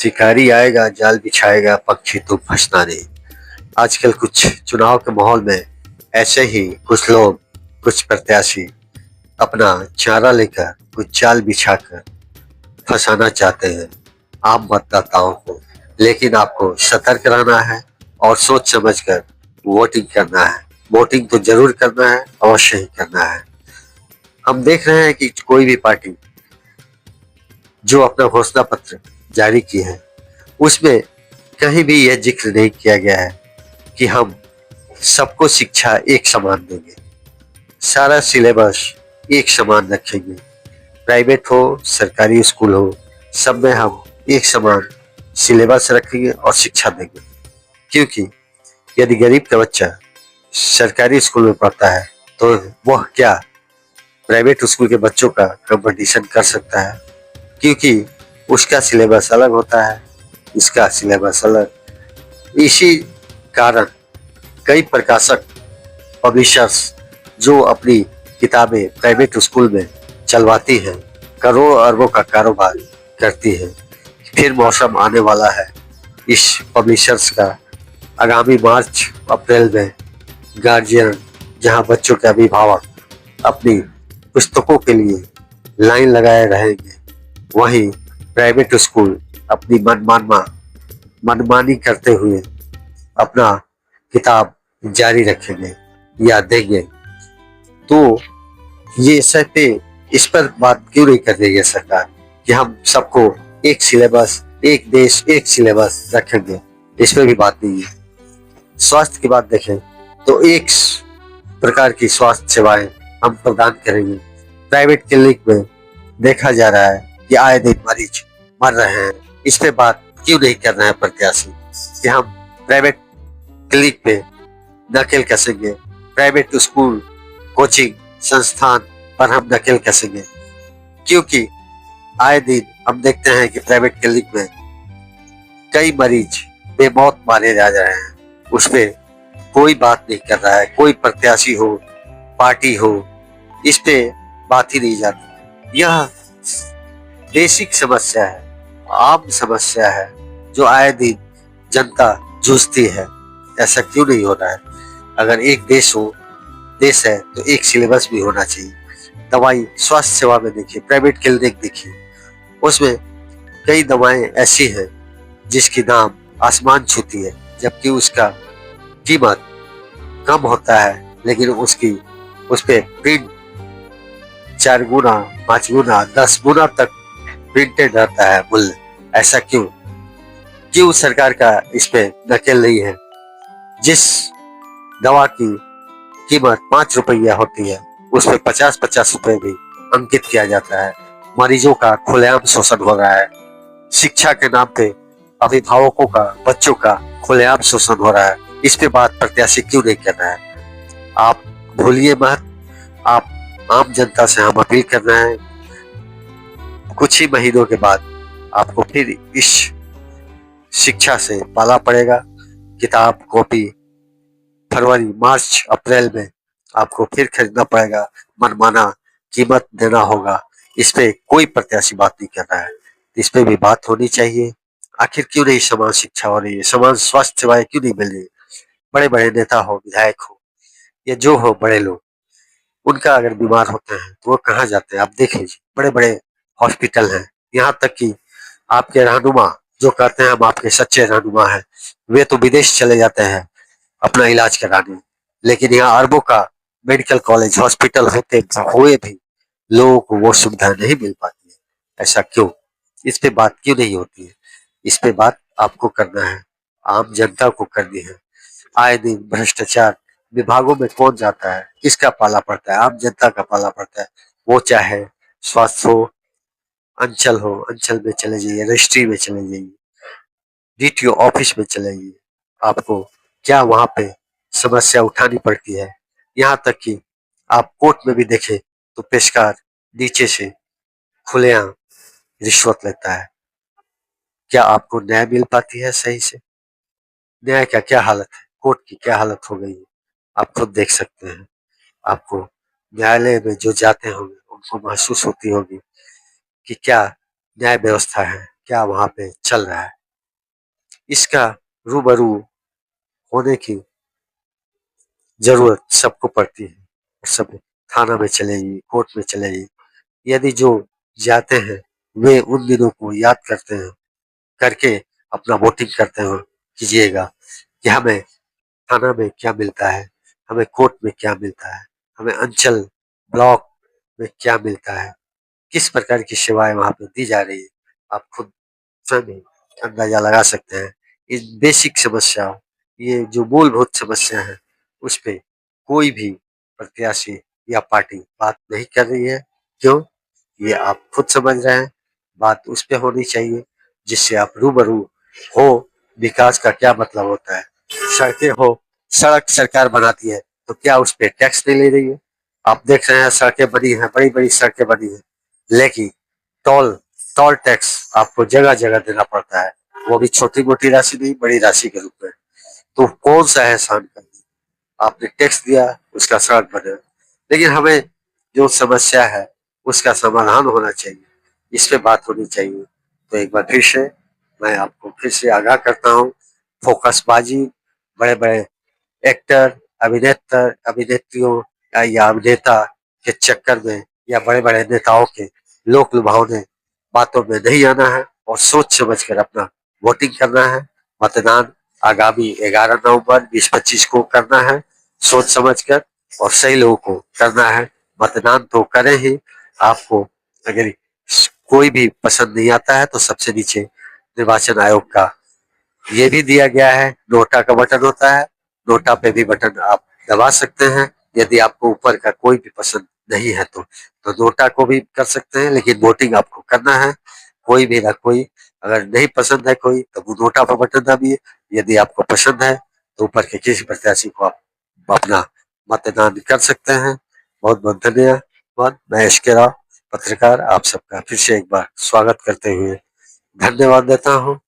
शिकारी आएगा जाल बिछाएगा पक्षी तो फंसना नहीं। आजकल कुछ चुनाव के माहौल में ऐसे ही कुछ लोग, कुछ प्रत्याशी अपना चारा लेकर कुछ जाल बिछाकर फंसाना चाहते हैं आम मतदाताओं को। लेकिन आपको सतर्क रहना है और सोच समझकर वोटिंग करना है। वोटिंग तो जरूर करना है, अवश्य ही करना है। हम देख रहे हैं कि कोई भी पार्टी जो अपना घोषणा पत्र जारी की है उसमें कहीं भी यह जिक्र नहीं किया गया है कि हम सबको शिक्षा एक समान देंगे, सारा सिलेबस एक समान रखेंगे, प्राइवेट हो सरकारी स्कूल हो सब में हम एक समान सिलेबस रखेंगे और शिक्षा देंगे। क्योंकि यदि गरीब का बच्चा सरकारी स्कूल में पढ़ता है तो वह क्या प्राइवेट स्कूल के बच्चों का कंपटीशन कर सकता है? क्योंकि उसका सिलेबस अलग होता है, इसका सिलेबस अलग। इसी कारण कई प्रकाशक, पब्लिशर्स जो अपनी किताबें प्राइवेट स्कूल में चलवाती हैं, करोड़ों अरबों का कारोबार करती हैं। फिर मौसम आने वाला है इस पब्लिशर्स का, आगामी मार्च अप्रैल में गार्जियन, जहां बच्चों के अभिभावक अपनी पुस्तकों के लिए लाइन लगाए रहेंगे, वहीं प्राइवेट स्कूल अपनी मनमानी करते हुए अपना किताब जारी रखेंगे या देंगे। तो ये सर पे इस पर बात क्यों नहीं कर रही है सरकार कि हम सबको एक सिलेबस, एक देश एक सिलेबस रखेंगे? इस पर भी बात नहीं है। स्वास्थ्य की बात देखें तो एक प्रकार की स्वास्थ्य सेवाएं हम प्रदान करेंगे। प्राइवेट क्लिनिक में देखा जा रहा है कि आए दिन मरीज मर रहे हैं। इस पे बात क्यों नहीं कर रहे हैं प्रत्याशी कि हम प्राइवेट क्लिनिक पे नकेल कसेंगे, प्राइवेट स्कूल, कोचिंग संस्थान पर हम नकेल कसेंगे? क्योंकि आए दिन हम देखते हैं कि प्राइवेट क्लिनिक में कई मरीज बेमौत मारे जा रहे हैं। उस पे कोई बात नहीं कर रहा है, कोई प्रत्याशी हो, पार्टी हो, इस पे बात ही नहीं जाती। यह बेसिक समस्या है, आम समस्या है जो आए दिन जनता जूझती है। ऐसा क्यों नहीं हो रहा है? अगर एक देश है तो एक सिलेबस भी होना चाहिए। दवाई स्वास्थ्य सेवा में देखिए, प्राइवेट क्लिनिक देखिए, उसमें कई दवाएं ऐसी हैं जिसकी दाम आसमान छूती है, जबकि उसका कीमत कम होता है, लेकिन उस पे प्रिंट 4 गुना, 5 गुना, 10 गुना तक प्रिंटेड रहता है मूल्य। ऐसा क्यों सरकार का इस पे नकेल नहीं है? जिस दवा की कीमत 5 रुपया होती है उस पे 50-50 रुपए भी अंकित किया जाता है। मरीजों का खुलेआम शोषण हो रहा है। शिक्षा के नाम पे अभिभावकों का, बच्चों का खुलेआम शोषण हो रहा है। इस पे बात प्रत्याशी क्यों नहीं कर रहा है? आप भूलिए मत, आप आम जनता से हम अपील कर रहे हैं, कुछ ही महीनों के बाद आपको फिर इस शिक्षा से पाला पड़ेगा। किताब, कॉपी फरवरी, मार्च, अप्रैल में आपको फिर खरीदना पड़ेगा, मनमाना कीमत देना होगा। इस पे कोई प्रत्याशी बात नहीं कर रहा है। इस पे भी बात होनी चाहिए। आखिर क्यों नहीं समान शिक्षा हो रही है, समान स्वास्थ्य सेवाएं क्यों नहीं मिल रही? बड़े बड़े नेता हो, विधायक हो या जो हो, बड़े लोग, उनका अगर बीमार होते हैं तो वो कहाँ जाते हैं? आप देख लीजिए, बड़े बड़े हॉस्पिटल हैं। यहाँ तक कि आपके रहनुमा जो कहते हैं हम आपके सच्चे रहनुमा हैं, वे तो विदेश चले जाते हैं अपना इलाज कराने। लेकिन यहाँ अरबों का मेडिकल कॉलेज, हॉस्पिटल होते हुए भी लोगों को वो सुविधा नहीं मिल पाती है। ऐसा क्यों? इस पे बात क्यों नहीं होती है? इस पे बात आपको करना है, आम जनता को करनी है। आए दिन भ्रष्टाचार विभागों में कौन जाता है? किसका पाला पड़ता है? आम जनता का पाला पड़ता है। वो चाहे स्वास्थ्य हो, अंचल में चले जाइए, रजिस्ट्री में चले जाइए, डीटीओ ऑफिस में चले जाइए, आपको क्या वहां पे समस्या उठानी पड़ती है? यहाँ तक कि आप कोर्ट में भी देखें तो पेशकार नीचे से खुलेआम रिश्वत लेता है। क्या आपको न्याय मिल पाती है सही से? न्याय का क्या हालत है? कोर्ट की क्या हालत हो गई है? आप खुद देख सकते हैं। आपको न्यायालय में जो जाते होंगे उनको महसूस होती होगी कि क्या न्याय व्यवस्था है। क्या वहाँ पे चल रहा है, इसका रूबरू होने की जरूरत सबको पड़ती है। सब थाना में चलेगी, कोर्ट में चलेगी। यदि जो जाते हैं वे उन दिनों को याद करते हैं, करके अपना वोटिंग करते हो कीजिएगा कि हमें थाना में क्या मिलता है, हमें कोर्ट में क्या मिलता है, हमें अंचल ब्लॉक में क्या मिलता है, किस प्रकार की सेवाएं वहां पे दी जा रही है। आप खुद स्वयं अंदाजा लगा सकते हैं। इस बेसिक समस्या, ये जो मूलभूत समस्या है, उस पे कोई भी प्रत्याशी या पार्टी बात नहीं कर रही है। क्यों? ये आप खुद समझ रहे हैं। बात उस पे होनी चाहिए जिससे आप रूबरू हो। विकास का क्या मतलब होता है? सड़कें हो, सड़क सरकार बनाती है तो क्या उस पे टैक्स नहीं ले रही है? आप देख रहे हैं सड़कें बनी हैं, बड़ी बड़ी सड़कें बनी हैं, लेकिन टोल टोल टैक्स आपको जगह जगह देना पड़ता है, वो भी छोटी मोटी राशि नहीं, बड़ी राशि के रूप में। तो कौन सा एहसान कर दिया? आपने टैक्स दिया, उसका सड़क बने। लेकिन हमें जो समस्या है उसका समाधान होना चाहिए, इस पे बात होनी चाहिए। तो एक बार फिर से मैं आपको फिर से आगाह करता हूँ, फोकसबाजी, बड़े बड़े एक्टर, अभिनेता, अभिनेत्रियों या अभिनेता के चक्कर में या बड़े बड़े नेताओं के लोक लुभावने बातों में नहीं आना है और सोच समझ कर अपना वोटिंग करना है। मतदान आगामी 11 नवंबर 2025 को करना है, सोच समझ कर और सही लोगों को करना है। मतदान तो करें ही। आपको अगर कोई भी पसंद नहीं आता है तो सबसे नीचे निर्वाचन आयोग का ये भी दिया गया है, नोटा का बटन होता है, नोटा पे भी बटन आप दबा सकते हैं। यदि आपको ऊपर का कोई भी पसंद नहीं है तो नोटा को भी कर सकते हैं, लेकिन वोटिंग आपको करना है। कोई भी ना कोई, अगर नहीं पसंद है कोई तो वो नोटा पर बटन दबिए। यदि आपको पसंद है तो ऊपर के किसी प्रत्याशी को आप अपना मतदान कर सकते हैं। बहुत बहुत धन्यवाद। मैं एस के राव, पत्रकार, आप सबका फिर से एक बार स्वागत करते हुए धन्यवाद देता हूँ।